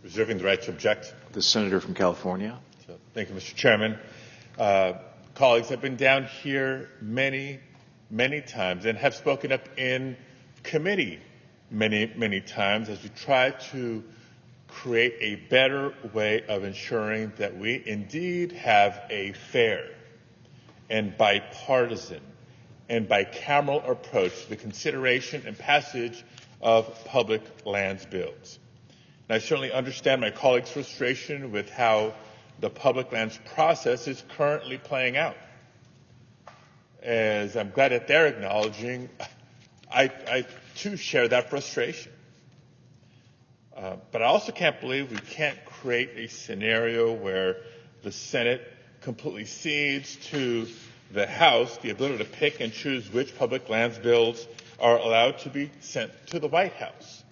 Reserving the right to object. The senator from California. Thank you, Mr. Chairman. Colleagues, I've been down here many times and have spoken up in committee many times as we try to create a better way of ensuring that we indeed have a fair and bipartisan and bicameral approach to the consideration and passage of public lands bills. And I certainly understand my colleagues' frustration with how the public lands process is currently playing out. As I'm glad that they're acknowledging, I too share that frustration. But I also can't believe we can't create a scenario where the Senate completely cedes to the House the ability to pick and choose which public lands bills are allowed to be sent to the White House.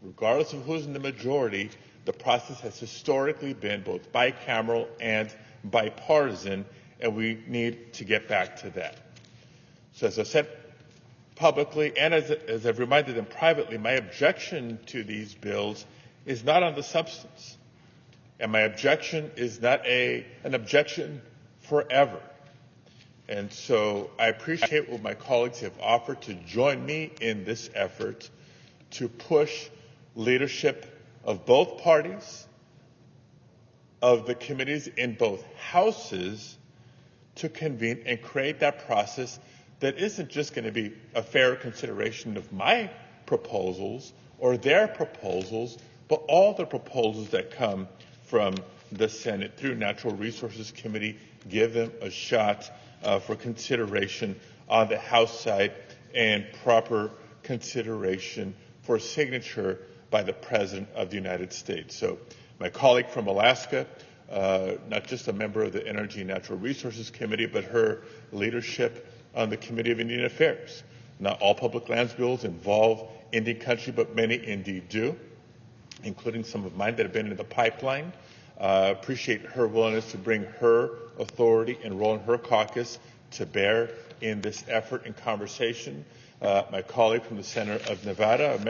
Regardless of who's in the majority, the process has historically been both bicameral and bipartisan, and we need to get back to that. So as I said publicly, and as I've reminded them privately, my objection to these bills is not on the substance. And my objection is not an objection forever. And so I appreciate what my colleagues have offered to join me in this effort to push leadership of both parties, of the committees in both houses, to convene and create that process that isn't just going to be a fair consideration of my proposals or their proposals, but all the proposals that come from the Senate through Natural Resources Committee, give them a shot for consideration on the House side and proper consideration for signature by the President of the United States. So my colleague from Alaska, not just a member of the Energy and Natural Resources Committee, but her leadership on the Committee of Indian Affairs. Not all public lands bills involve Indian country, but many indeed do, including some of mine that have been in the pipeline. Appreciate her willingness to bring her authority and role in her caucus to bear in this effort and conversation. My colleague from the Center of Nevada,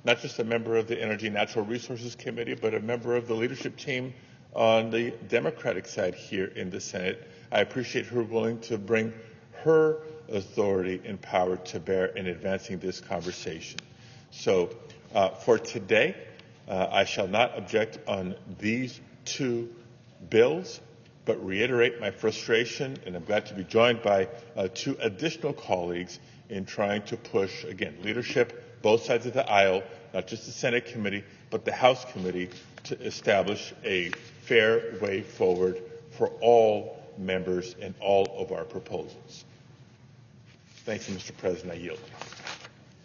not just a member of the Energy and Natural Resources Committee, but a member of the leadership team on the Democratic side here in the Senate. I appreciate her willing to bring her authority and power to bear in advancing this conversation. So for today, I shall not object on these two bills, but reiterate my frustration, and I'm glad to be joined by two additional colleagues in trying to push, again, leadership, both sides of the aisle, not just the Senate committee, but the House committee, to establish a fair way forward for all members and all of our proposals. Thank you, Mr. President. I yield.